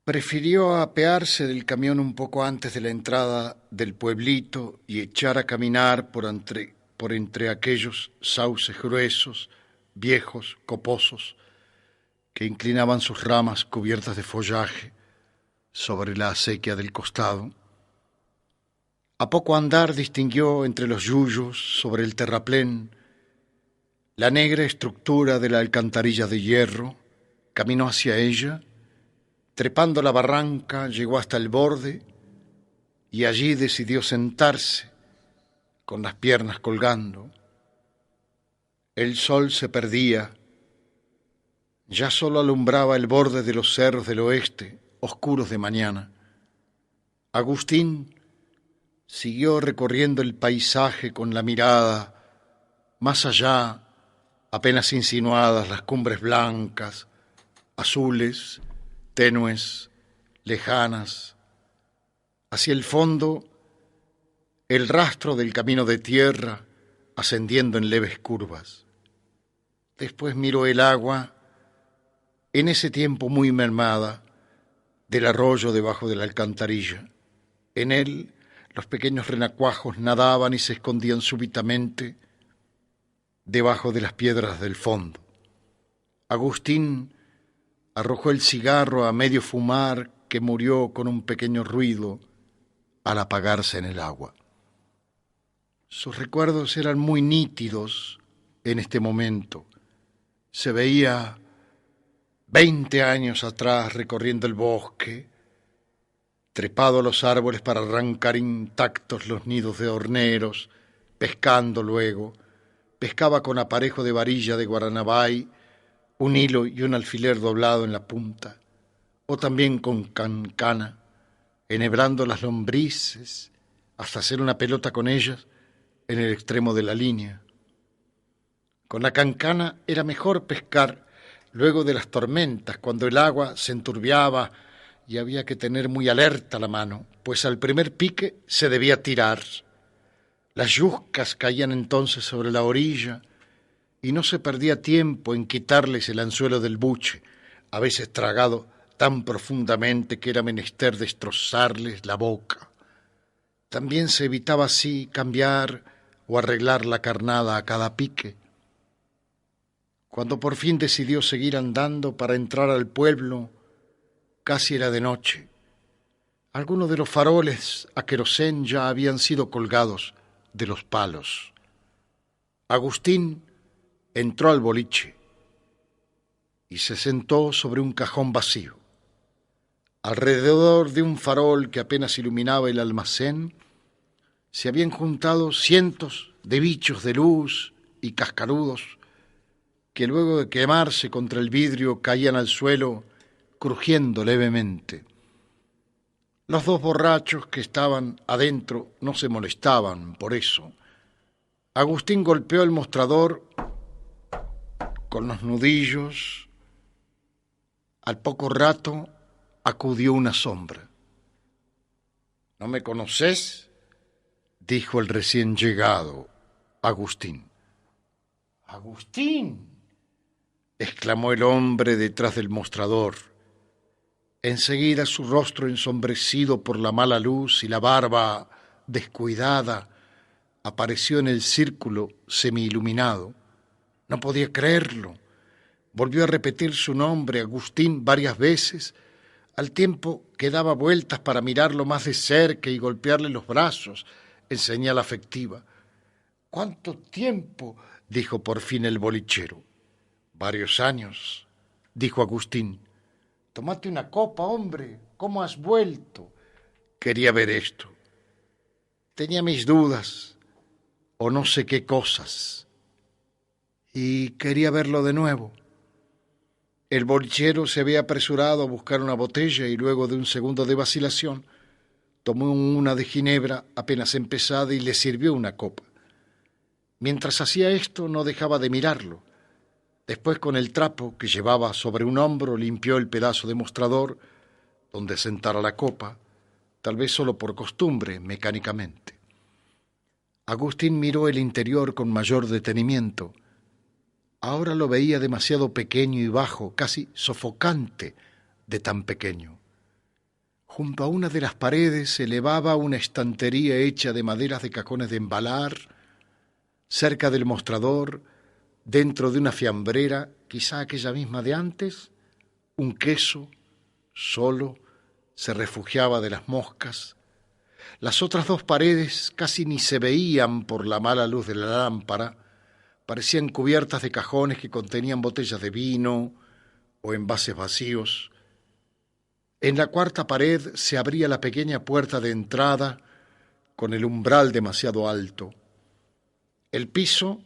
Prefirió apearse del camión un poco antes de la entrada del pueblito y echar a caminar por entre aquellos sauces gruesos, viejos, coposos, que inclinaban sus ramas cubiertas de follaje sobre la acequia del costado. A poco andar distinguió entre los yuyos sobre el terraplén la negra estructura de la alcantarilla de hierro, caminó hacia ella. Trepando la barranca, llegó hasta el borde y allí decidió sentarse, con las piernas colgando. El sol se perdía, ya solo alumbraba el borde de los cerros del oeste, oscuros de mañana. Agustín siguió recorriendo el paisaje con la mirada, más allá, apenas insinuadas las cumbres blancas, azules, tenues, lejanas, hacia el fondo el rastro del camino de tierra ascendiendo en leves curvas. Después miró el agua, en ese tiempo muy mermada, del arroyo debajo de la alcantarilla. En él los pequeños renacuajos nadaban y se escondían súbitamente debajo de las piedras del fondo. Agustín arrojó el cigarro a medio fumar, que murió con un pequeño ruido al apagarse en el agua. Sus recuerdos eran muy nítidos en este momento. Se veía 20 años atrás recorriendo el bosque, trepado a los árboles para arrancar intactos los nidos de horneros, pescando luego. Pescaba con aparejo de varilla de guaranabay, un hilo y un alfiler doblado en la punta, o también con cancana, enhebrando las lombrices hasta hacer una pelota con ellas en el extremo de la línea. Con la cancana era mejor pescar luego de las tormentas, cuando el agua se enturbiaba y había que tener muy alerta la mano, pues al primer pique se debía tirar. Las yuscas caían entonces sobre la orilla y no se perdía tiempo en quitarles el anzuelo del buche, a veces tragado tan profundamente que era menester destrozarles la boca. También se evitaba así cambiar o arreglar la carnada a cada pique. Cuando por fin decidió seguir andando para entrar al pueblo, casi era de noche. Algunos de los faroles a querosén ya habían sido colgados de los palos. Agustín entró al boliche y se sentó sobre un cajón vacío. Alrededor de un farol que apenas iluminaba el almacén, se habían juntado cientos de bichos de luz y cascarudos que luego de quemarse contra el vidrio caían al suelo crujiendo levemente. Los dos borrachos que estaban adentro no se molestaban por eso. Agustín golpeó el mostrador con los nudillos. Al poco rato acudió una sombra. ¿No me conoces?, dijo el recién llegado, Agustín. ¡Agustín!, exclamó el hombre detrás del mostrador. Enseguida su rostro ensombrecido por la mala luz y la barba descuidada apareció en el círculo semiiluminado. No podía creerlo. Volvió a repetir su nombre, Agustín, varias veces, al tiempo que daba vueltas para mirarlo más de cerca y golpearle los brazos en señal afectiva. ¿Cuánto tiempo?, dijo por fin el bolichero. Varios años, dijo Agustín. Tómate una copa, hombre. ¿Cómo has vuelto? Quería ver esto. Tenía mis dudas, o no sé qué cosas, y quería verlo de nuevo. El bolichero se había apresurado a buscar una botella y luego de un segundo de vacilación tomó una de ginebra apenas empezada y le sirvió una copa. Mientras hacía esto no dejaba de mirarlo. Después, con el trapo que llevaba sobre un hombro, limpió el pedazo de mostrador donde sentara la copa, tal vez solo por costumbre, mecánicamente. Agustín miró el interior con mayor detenimiento. Ahora lo veía demasiado pequeño y bajo, casi sofocante de tan pequeño. Junto a una de las paredes se elevaba una estantería hecha de maderas de cajones de embalar. Cerca del mostrador, dentro de una fiambrera, quizá aquella misma de antes, un queso solo se refugiaba de las moscas. Las otras dos paredes casi ni se veían por la mala luz de la lámpara, parecían cubiertas de cajones que contenían botellas de vino o envases vacíos. En la cuarta pared se abría la pequeña puerta de entrada con el umbral demasiado alto. El piso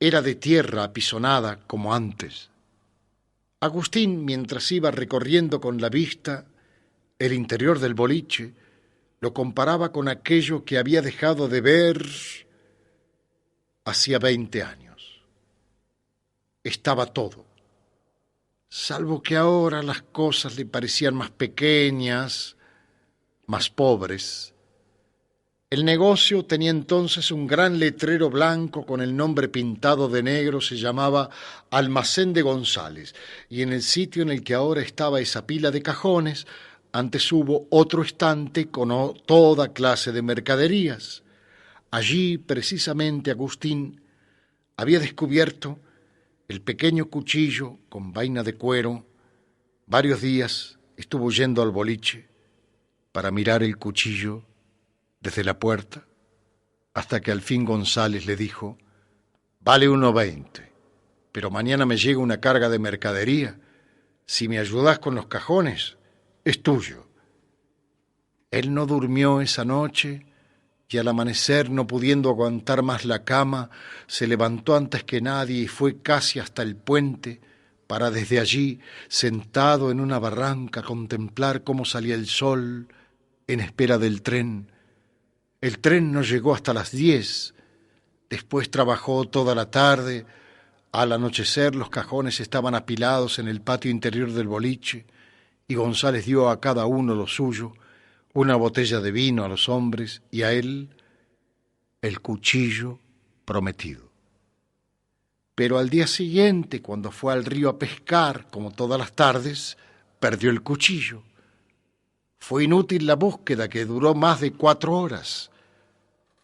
era de tierra apisonada como antes. Agustín, mientras iba recorriendo con la vista el interior del boliche, lo comparaba con aquello que había dejado de ver hacía 20 años. Estaba todo, salvo que ahora las cosas le parecían más pequeñas, más pobres. El negocio tenía entonces un gran letrero blanco con el nombre pintado de negro, se llamaba Almacén de González, y en el sitio en el que ahora estaba esa pila de cajones, antes hubo otro estante con toda clase de mercaderías. Allí, precisamente, Agustín había descubierto el pequeño cuchillo con vaina de cuero. Varios días estuvo yendo al boliche para mirar el cuchillo desde la puerta, hasta que al fin González le dijo: «Vale 1,20, pero mañana me llega una carga de mercadería. Si me ayudas con los cajones, es tuyo». Él no durmió esa noche y al amanecer, no pudiendo aguantar más la cama, se levantó antes que nadie y fue casi hasta el puente para desde allí, sentado en una barranca, contemplar cómo salía el sol en espera del tren. El tren no llegó hasta las 10. Después trabajó toda la tarde. Al anochecer los cajones estaban apilados en el patio interior del boliche y González dio a cada uno lo suyo, una botella de vino a los hombres y a él el cuchillo prometido. Pero al día siguiente, cuando fue al río a pescar, como todas las tardes, perdió el cuchillo. Fue inútil la búsqueda, que duró más de 4 horas.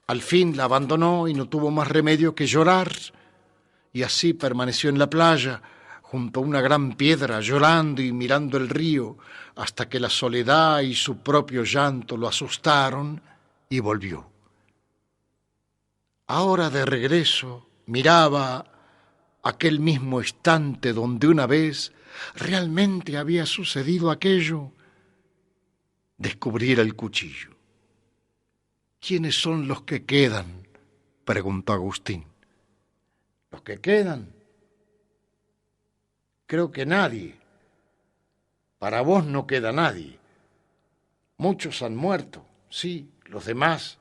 Al fin la abandonó y no tuvo más remedio que llorar, y así permaneció en la playa, junto a una gran piedra, llorando y mirando el río, hasta que la soledad y su propio llanto lo asustaron y volvió. Ahora de regreso miraba aquel mismo estante donde una vez realmente había sucedido aquello. Descubriera el cuchillo. ¿Quiénes son los que quedan?, preguntó Agustín. ¿Los que quedan? Creo que nadie. Para vos no queda nadie. Muchos han muerto, sí, los demás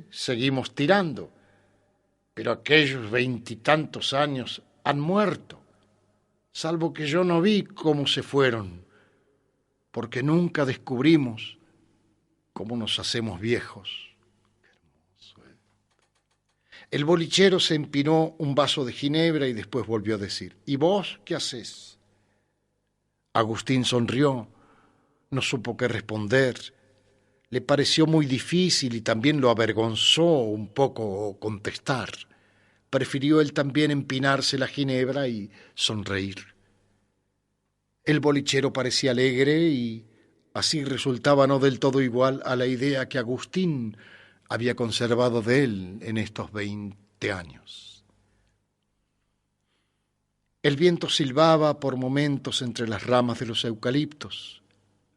seguimos tirando, pero aquellos 20 y tantos años han muerto, salvo que yo no vi cómo se fueron, porque nunca descubrimos cómo nos hacemos viejos. El bolichero se empinó un vaso de ginebra y después volvió a decir: ¿Y vos qué hacés? Agustín sonrió, no supo qué responder. Le pareció muy difícil y también lo avergonzó un poco contestar. Prefirió él también empinarse la ginebra y sonreír. El bolichero parecía alegre y así resultaba no del todo igual a la idea que Agustín había conservado de él en estos 20 años. El viento silbaba por momentos entre las ramas de los eucaliptos.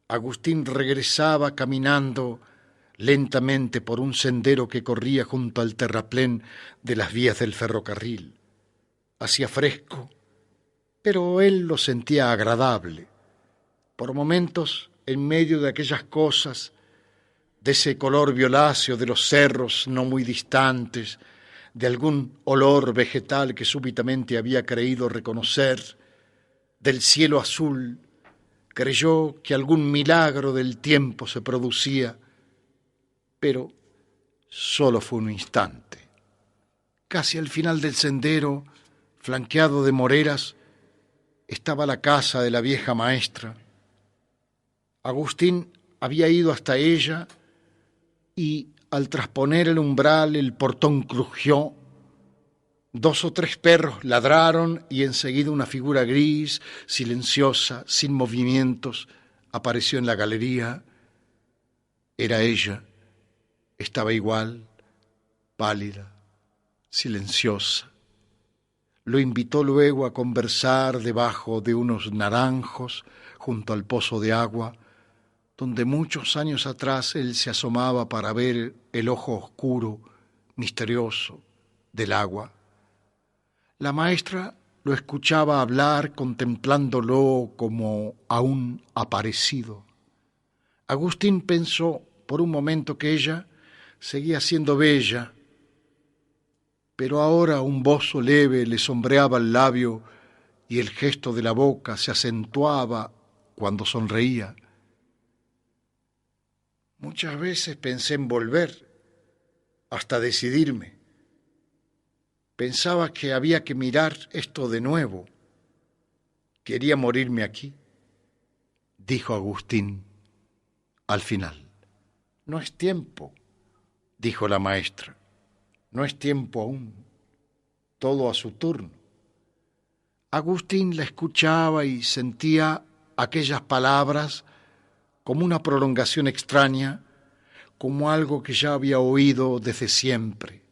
Agustín regresaba caminando lentamente por un sendero que corría junto al terraplén de las vías del ferrocarril. Hacía fresco, pero él lo sentía agradable. Por momentos, en medio de aquellas cosas, de ese color violáceo de los cerros no muy distantes, de algún olor vegetal que súbitamente había creído reconocer, del cielo azul, creyó que algún milagro del tiempo se producía, pero solo fue un instante. Casi al final del sendero, flanqueado de moreras, estaba la casa de la vieja maestra. Agustín había ido hasta ella y al trasponer el umbral el portón crujió. 2 o 3 perros ladraron y enseguida una figura gris, silenciosa, sin movimientos, apareció en la galería. Era ella. Estaba igual, pálida, silenciosa. Lo invitó luego a conversar debajo de unos naranjos junto al pozo de agua, donde muchos años atrás él se asomaba para ver el ojo oscuro, misterioso, del agua. La maestra lo escuchaba hablar contemplándolo como a un aparecido. Agustín pensó por un momento que ella seguía siendo bella, pero ahora un bozo leve le sombreaba el labio y el gesto de la boca se acentuaba cuando sonreía. Muchas veces pensé en volver, hasta decidirme. Pensaba que había que mirar esto de nuevo. Quería morirme aquí, dijo Agustín al final. No es tiempo, dijo la maestra. No es tiempo aún. Todo a su turno. Agustín la escuchaba y sentía aquellas palabras como una prolongación extraña, como algo que ya había oído desde siempre.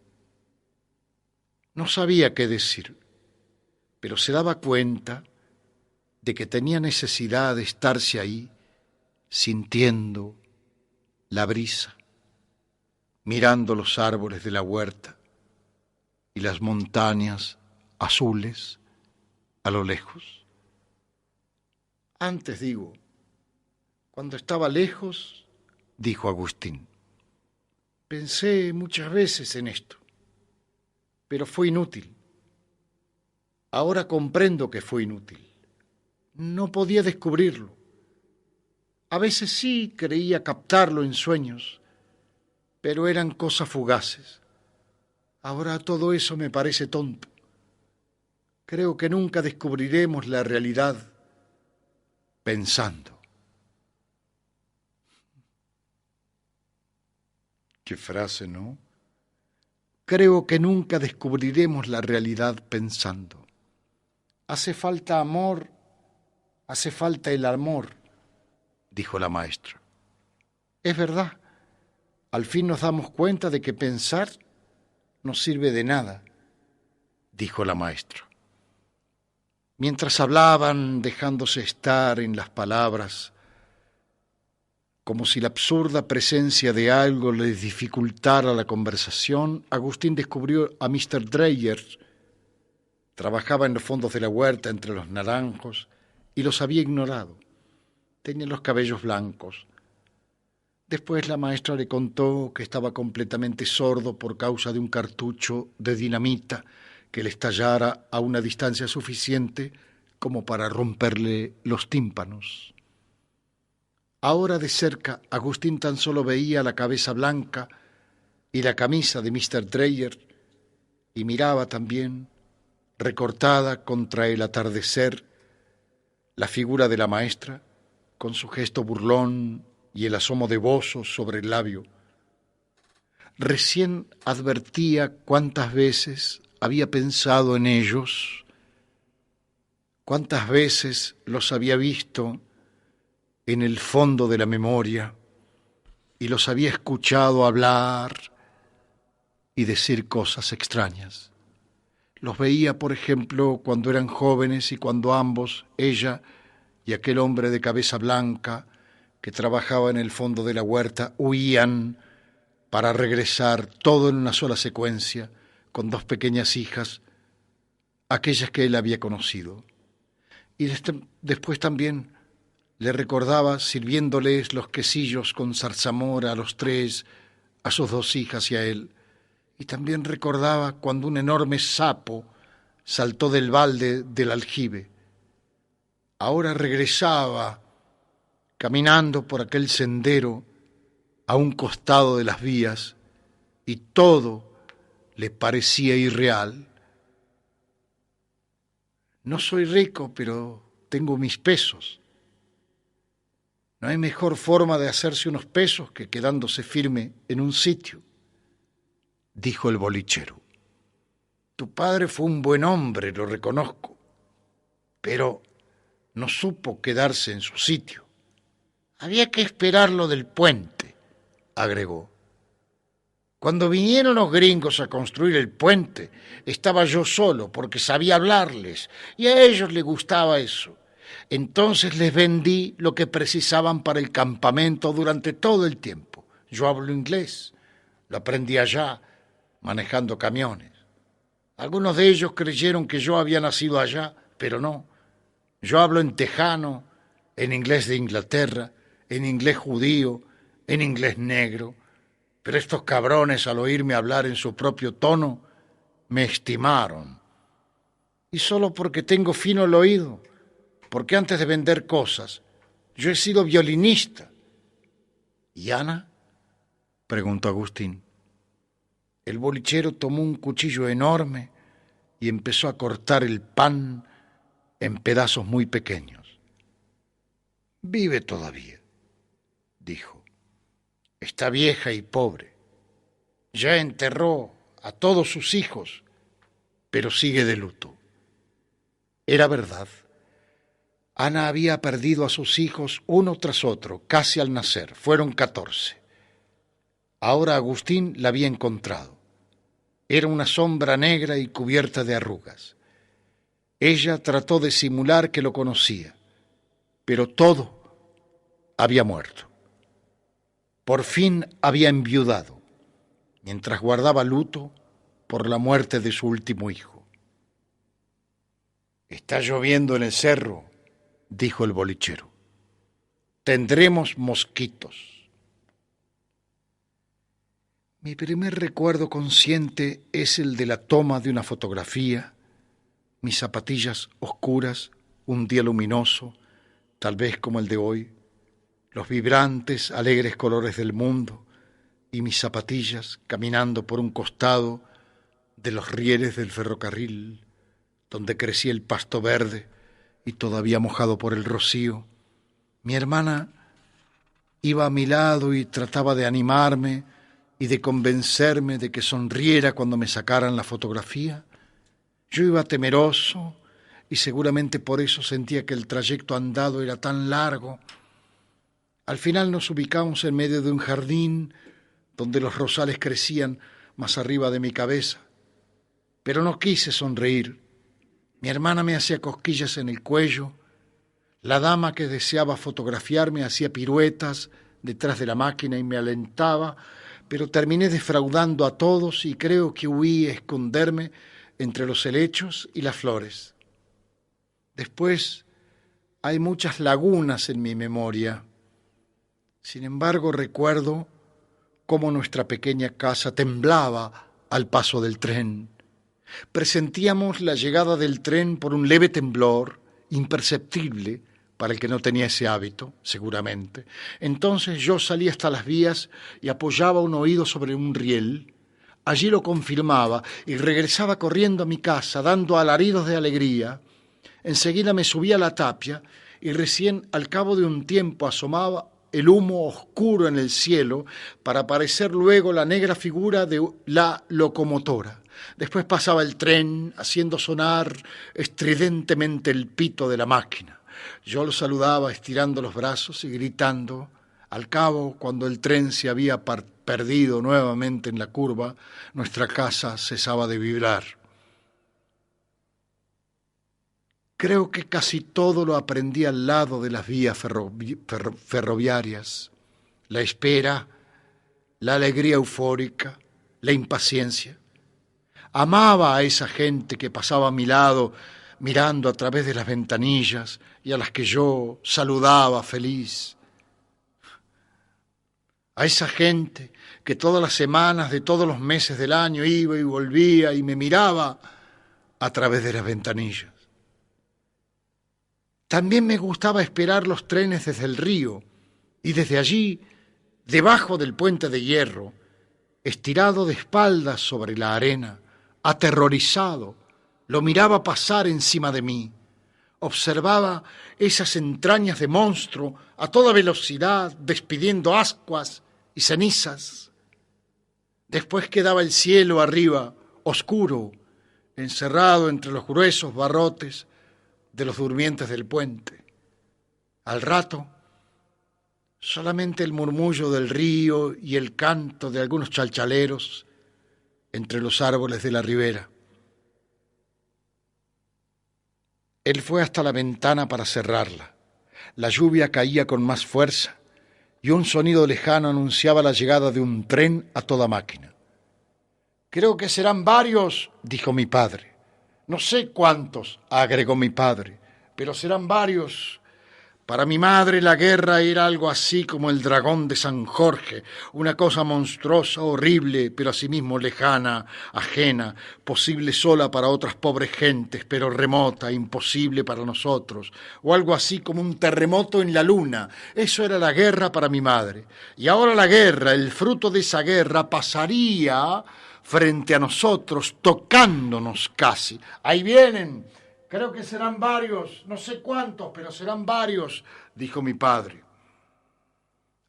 No sabía qué decir, pero se daba cuenta de que tenía necesidad de estarse ahí, sintiendo la brisa, mirando los árboles de la huerta y las montañas azules a lo lejos. Antes, digo, cuando estaba lejos, dijo Agustín, pensé muchas veces en esto, pero fue inútil. Ahora comprendo que fue inútil. No podía descubrirlo. A veces sí creía captarlo en sueños, pero eran cosas fugaces. Ahora todo eso me parece tonto. Creo que nunca descubriremos la realidad pensando. Qué frase, ¿no? Creo que nunca descubriremos la realidad pensando. Hace falta amor, hace falta el amor, dijo la maestra. Es verdad, al fin nos damos cuenta de que pensar no sirve de nada, dijo la maestra. Mientras hablaban, dejándose estar en las palabras, como si la absurda presencia de algo les dificultara la conversación, Agustín descubrió a Mr. Dreyer. Trabajaba en los fondos de la huerta entre los naranjos y los había ignorado. Tenía los cabellos blancos. Después la maestra le contó que estaba completamente sordo por causa de un cartucho de dinamita que le estallara a una distancia suficiente como para romperle los tímpanos. Ahora de cerca, Agustín tan solo veía la cabeza blanca y la camisa de Mr. Dreyer y miraba también, recortada contra el atardecer, la figura de la maestra, con su gesto burlón y el asomo de bozo sobre el labio. Recién advertía cuántas veces había pensado en ellos, cuántas veces los había visto en el fondo de la memoria y los había escuchado hablar y decir cosas extrañas. Los veía, por ejemplo, cuando eran jóvenes y cuando ambos, ella y aquel hombre de cabeza blanca que trabajaba en el fondo de la huerta, huían para regresar todo en una sola secuencia, con 2 pequeñas hijas, aquellas que él había conocido. Y después también le recordaba sirviéndoles los quesillos con zarzamora a los 3, a sus 2 hijas y a él. Y también recordaba cuando un enorme sapo saltó del balde del aljibe. Ahora regresaba caminando por aquel sendero a un costado de las vías y todo le parecía irreal. No soy rico, pero tengo mis pesos. No hay mejor forma de hacerse unos pesos que quedándose firme en un sitio, dijo el bolichero. Tu padre fue un buen hombre, lo reconozco, pero no supo quedarse en su sitio. Había que esperar lo del puente, agregó. Cuando vinieron los gringos a construir el puente, estaba yo solo porque sabía hablarles y a ellos les gustaba eso. Entonces les vendí lo que precisaban para el campamento durante todo el tiempo. Yo hablo inglés, lo aprendí allá, manejando camiones. Algunos de ellos creyeron que yo había nacido allá, pero no. Yo hablo en tejano, en inglés de Inglaterra, en inglés judío, en inglés negro. Pero estos cabrones, al oírme hablar en su propio tono, me estimaron. Y solo porque tengo fino el oído, porque antes de vender cosas, yo he sido violinista. ¿Y Ana? Preguntó Agustín. El bolichero tomó un cuchillo enorme y empezó a cortar el pan en pedazos muy pequeños. Vive todavía, dijo. Está vieja y pobre. Ya enterró a todos sus hijos, pero sigue de luto. Era verdad. Ana había perdido a sus hijos uno tras otro, casi al nacer. Fueron 14. Ahora Agustín la había encontrado. Era una sombra negra y cubierta de arrugas. Ella trató de simular que lo conocía, pero todo había muerto. Por fin había enviudado, mientras guardaba luto por la muerte de su último hijo. Está lloviendo en el cerro, dijo el bolichero. Tendremos mosquitos. Mi primer recuerdo consciente es el de la toma de una fotografía, mis zapatillas oscuras, un día luminoso, tal vez como el de hoy, los vibrantes, alegres colores del mundo y mis zapatillas caminando por un costado de los rieles del ferrocarril, donde crecía el pasto verde y todavía mojado por el rocío. Mi hermana iba a mi lado y trataba de animarme y de convencerme de que sonriera cuando me sacaran la fotografía. Yo iba temeroso y seguramente por eso sentía que el trayecto andado era tan largo. Al final nos ubicamos en medio de un jardín donde los rosales crecían más arriba de mi cabeza. Pero no quise sonreír. Mi hermana me hacía cosquillas en el cuello. La dama que deseaba fotografiarme hacía piruetas detrás de la máquina y me alentaba, pero terminé defraudando a todos y creo que huí a esconderme entre los helechos y las flores. Después hay muchas lagunas en mi memoria. Sin embargo, recuerdo cómo nuestra pequeña casa temblaba al paso del tren. Presentíamos la llegada del tren por un leve temblor, imperceptible para el que no tenía ese hábito, seguramente. Entonces yo salí hasta las vías y apoyaba un oído sobre un riel. Allí lo confirmaba y regresaba corriendo a mi casa, dando alaridos de alegría. Enseguida me subí a la tapia y recién al cabo de un tiempo asomaba el humo oscuro en el cielo para aparecer luego la negra figura de la locomotora. Después pasaba el tren haciendo sonar estridentemente el pito de la máquina. Yo lo saludaba estirando los brazos y gritando. Al cabo, cuando el tren se había perdido nuevamente en la curva, nuestra casa cesaba de vibrar. Creo que casi todo lo aprendí al lado de las vías ferroviarias. La espera, la alegría eufórica, la impaciencia. Amaba a esa gente que pasaba a mi lado mirando a través de las ventanillas y a las que yo saludaba feliz. A esa gente que todas las semanas de todos los meses del año iba y volvía y me miraba a través de las ventanillas. También me gustaba esperar los trenes desde el río y desde allí, debajo del puente de hierro, estirado de espaldas sobre la arena, aterrorizado, lo miraba pasar encima de mí. Observaba esas entrañas de monstruo a toda velocidad, despidiendo ascuas y cenizas. Después quedaba el cielo arriba, oscuro, encerrado entre los gruesos barrotes de los durmientes del puente. Al rato, solamente el murmullo del río y el canto de algunos chalchaleros entre los árboles de la ribera. Él fue hasta la ventana para cerrarla. La lluvia caía con más fuerza y un sonido lejano anunciaba la llegada de un tren a toda máquina. «Creo que serán varios», dijo mi padre. «No sé cuántos», agregó mi padre, «pero serán varios». Para mi madre la guerra era algo así como el dragón de San Jorge, una cosa monstruosa, horrible, pero asimismo lejana, ajena, posible sola para otras pobres gentes, pero remota, imposible para nosotros, o algo así como un terremoto en la luna. Eso era la guerra para mi madre. Y ahora la guerra, el fruto de esa guerra, pasaría frente a nosotros, tocándonos casi. «Ahí vienen. Creo que serán varios, no sé cuántos, pero serán varios», dijo mi padre.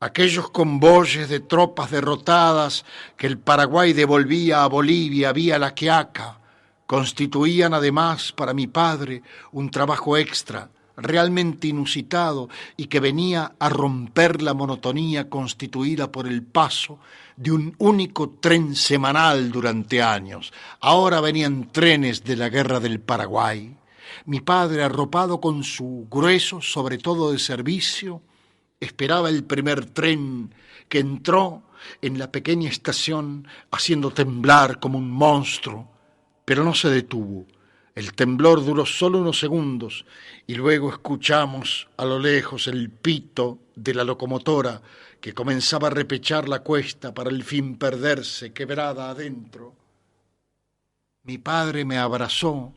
Aquellos convoyes de tropas derrotadas que el Paraguay devolvía a Bolivia vía La Quiaca constituían además para mi padre un trabajo extra, realmente inusitado y que venía a romper la monotonía constituida por el paso de un único tren semanal durante años. Ahora venían trenes de la Guerra del Paraguay. Mi padre, arropado con su grueso sobre todo de servicio, esperaba el primer tren que entró en la pequeña estación haciendo temblar como un monstruo, pero no se detuvo. El temblor duró solo unos segundos y luego escuchamos a lo lejos el pito de la locomotora que comenzaba a repechar la cuesta para el fin perderse quebrada adentro. Mi padre me abrazó.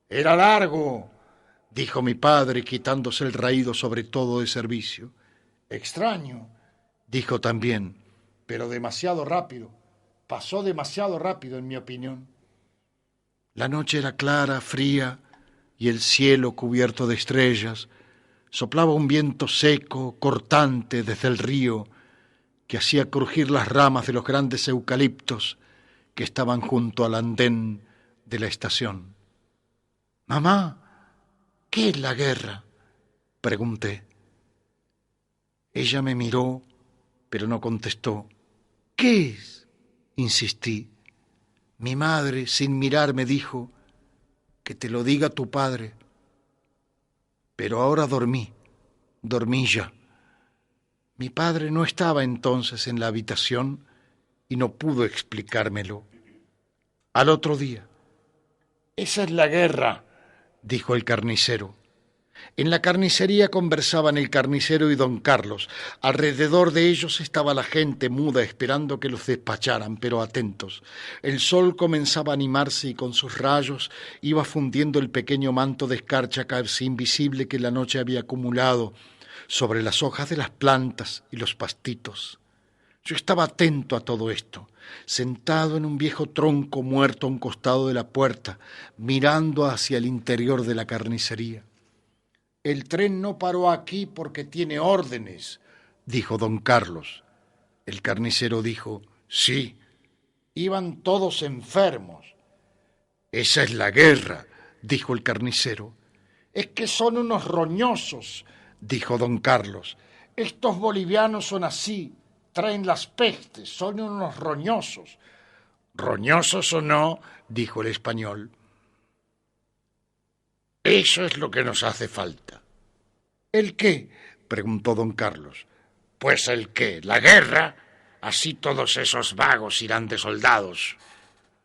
«Era largo», dijo mi padre, quitándose el raído sobre todo de servicio. «Extraño», dijo también, «pero demasiado rápido. Pasó demasiado rápido, en mi opinión». La noche era clara, fría, y el cielo cubierto de estrellas. Soplaba un viento seco, cortante desde el río, que hacía crujir las ramas de los grandes eucaliptos que estaban junto al andén de la estación. «Mamá, ¿qué es la guerra?», pregunté. Ella me miró, pero no contestó. «¿Qué es?», insistí. Mi madre, sin mirar, me dijo: «Que te lo diga tu padre». Pero ahora dormí ya. Mi padre no estaba entonces en la habitación y no pudo explicármelo. Al otro día: «Esa es la guerra», dijo el carnicero. En la carnicería conversaban el carnicero y don Carlos. Alrededor de ellos estaba la gente muda esperando que los despacharan, pero atentos. El sol comenzaba a animarse y con sus rayos iba fundiendo el pequeño manto de escarcha casi invisible que la noche había acumulado sobre las hojas de las plantas y los pastitos. Yo estaba atento a todo esto, sentado en un viejo tronco muerto a un costado de la puerta, mirando hacia el interior de la carnicería. «El tren no paró aquí porque tiene órdenes», dijo don Carlos. El carnicero dijo: «Sí, iban todos enfermos». «Esa es la guerra», dijo el carnicero. «Es que son unos roñosos», dijo don Carlos. «Estos bolivianos son así, traen las pestes, son unos roñosos». «Roñosos o no», dijo el español, «eso es lo que nos hace falta». «¿El qué?», preguntó don Carlos. «Pues el qué, la guerra. Así todos esos vagos irán de soldados».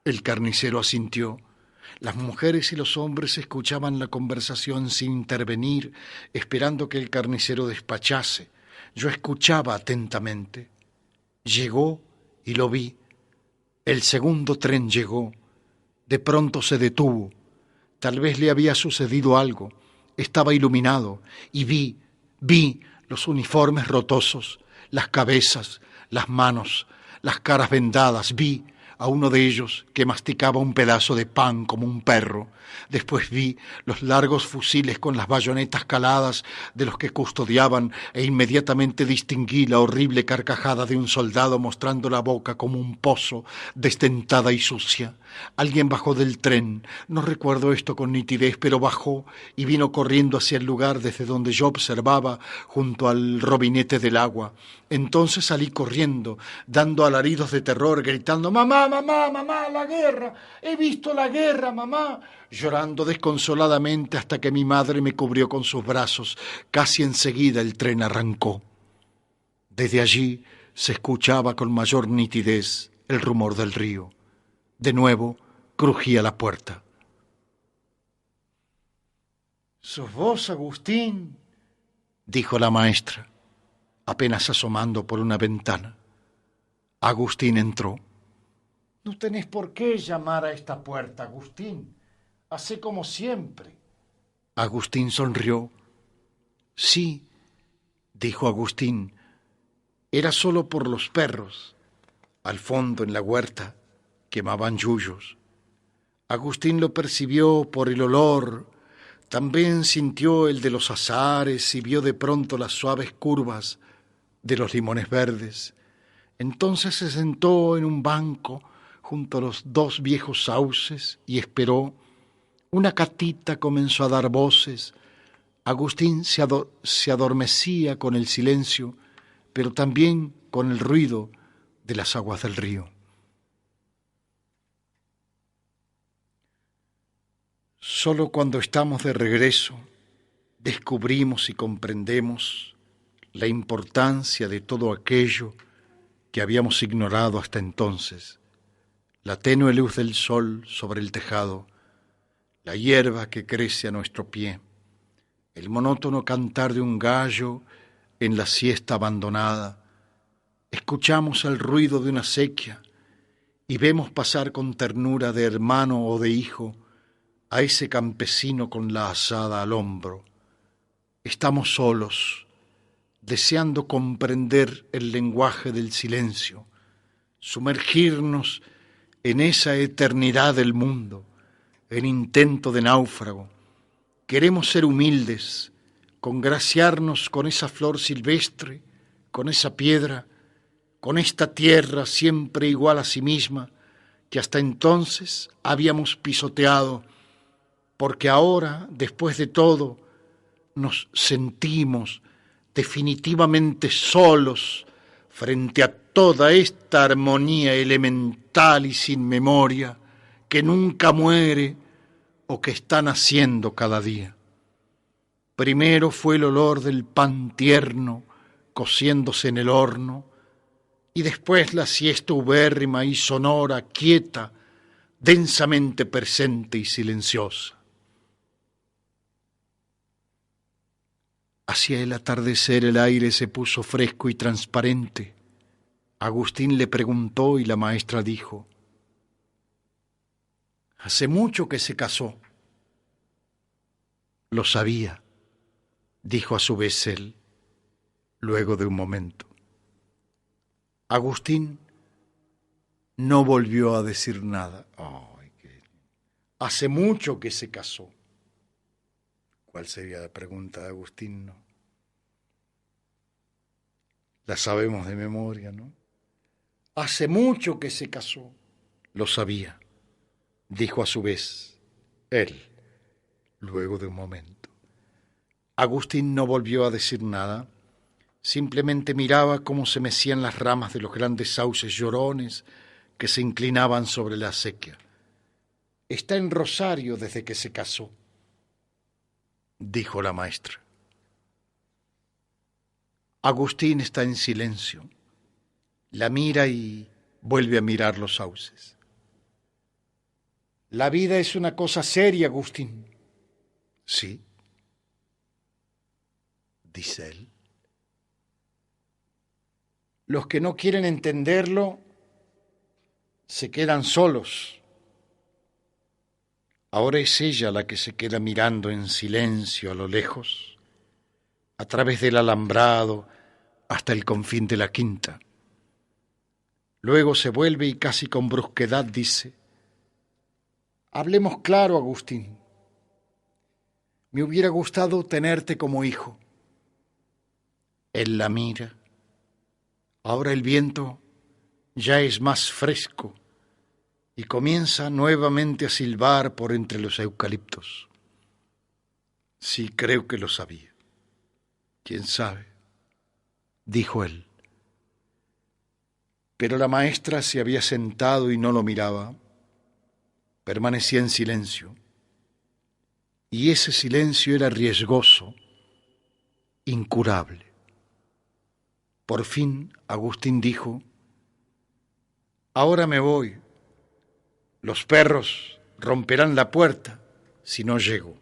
El carnicero asintió. Las mujeres y los hombres escuchaban la conversación sin intervenir, esperando que el carnicero despachase. Yo escuchaba atentamente. Llegó y lo vi. El segundo tren llegó. De pronto se detuvo. Tal vez le había sucedido algo. Estaba iluminado y vi los uniformes rotosos, las cabezas, las manos, las caras vendadas. Vi a uno de ellos que masticaba un pedazo de pan como un perro. Después vi los largos fusiles con las bayonetas caladas de los que custodiaban e inmediatamente distinguí la horrible carcajada de un soldado mostrando la boca como un pozo, desdentada y sucia. Alguien bajó del tren, no recuerdo esto con nitidez, pero bajó y vino corriendo hacia el lugar desde donde yo observaba junto al robinete del agua. Entonces salí corriendo, dando alaridos de terror, gritando: «¡Mamá, mamá, mamá, la guerra! ¡He visto la guerra, mamá!», llorando desconsoladamente hasta que mi madre me cubrió con sus brazos. Casi enseguida el tren arrancó. Desde allí se escuchaba con mayor nitidez el rumor del río. De nuevo crujía la puerta. «¿Sos vos, Agustín?», dijo la maestra, apenas asomando por una ventana. Agustín entró. «No tenés por qué llamar a esta puerta, Agustín. Hacé como siempre». Agustín sonrió. «Sí», dijo Agustín, «era solo por los perros. Al fondo, en la huerta, quemaban yuyos». Agustín lo percibió por el olor, también sintió el de los azahares y vio de pronto las suaves curvas de los limones verdes. Entonces se sentó en un banco junto a los dos viejos sauces y esperó. Una catita comenzó a dar voces. Agustín se adormecía con el silencio, pero también con el ruido de las aguas del río. Solo cuando estamos de regreso descubrimos y comprendemos la importancia de todo aquello que habíamos ignorado hasta entonces: la tenue luz del sol sobre el tejado, la hierba que crece a nuestro pie, el monótono cantar de un gallo en la siesta abandonada. Escuchamos el ruido de una acequia y vemos pasar con ternura de hermano o de hijo a ese campesino con la azada al hombro. Estamos solos, deseando comprender el lenguaje del silencio, sumergirnos en esa eternidad del mundo, en intento de náufrago. Queremos ser humildes, congraciarnos con esa flor silvestre, con esa piedra, con esta tierra siempre igual a sí misma, que hasta entonces habíamos pisoteado, porque ahora, después de todo, nos sentimos definitivamente solos frente a toda esta armonía elemental y sin memoria que nunca muere o que está naciendo cada día. Primero fue el olor del pan tierno cociéndose en el horno, y después la siesta ubérrima y sonora, quieta, densamente presente y silenciosa. Hacia el atardecer el aire se puso fresco y transparente. Agustín le preguntó y la maestra dijo: «¿Hace mucho que se casó?». «Lo sabía», dijo a su vez él, luego de un momento. Agustín no volvió a decir nada. «Hace mucho que se casó». ¿Cuál sería la pregunta de Agustín, no? La sabemos de memoria, ¿no? «Hace mucho que se casó». «Lo sabía», dijo a su vez él, luego de un momento. Agustín no volvió a decir nada, simplemente miraba cómo se mecían las ramas de los grandes sauces llorones que se inclinaban sobre la acequia. «Está en Rosario desde que se casó», dijo la maestra. Agustín está en silencio. La mira y vuelve a mirar los sauces. «La vida es una cosa seria, Agustín». «Sí», dice él. «Los que no quieren entenderlo se quedan solos». Ahora es ella la que se queda mirando en silencio a lo lejos, a través del alambrado hasta el confín de la quinta. Luego se vuelve y casi con brusquedad dice: hablemos claro, Agustín. Me hubiera gustado tenerte como hijo. Él la mira. Ahora el viento ya es más fresco y comienza nuevamente a silbar por entre los eucaliptos. Sí, creo que lo sabía. ¿Quién sabe?, dijo él. Pero la maestra se había sentado y no lo miraba. Permanecía en silencio. Y ese silencio era riesgoso, incurable. Por fin Agustín dijo: ahora me voy. Los perros romperán la puerta si no llego.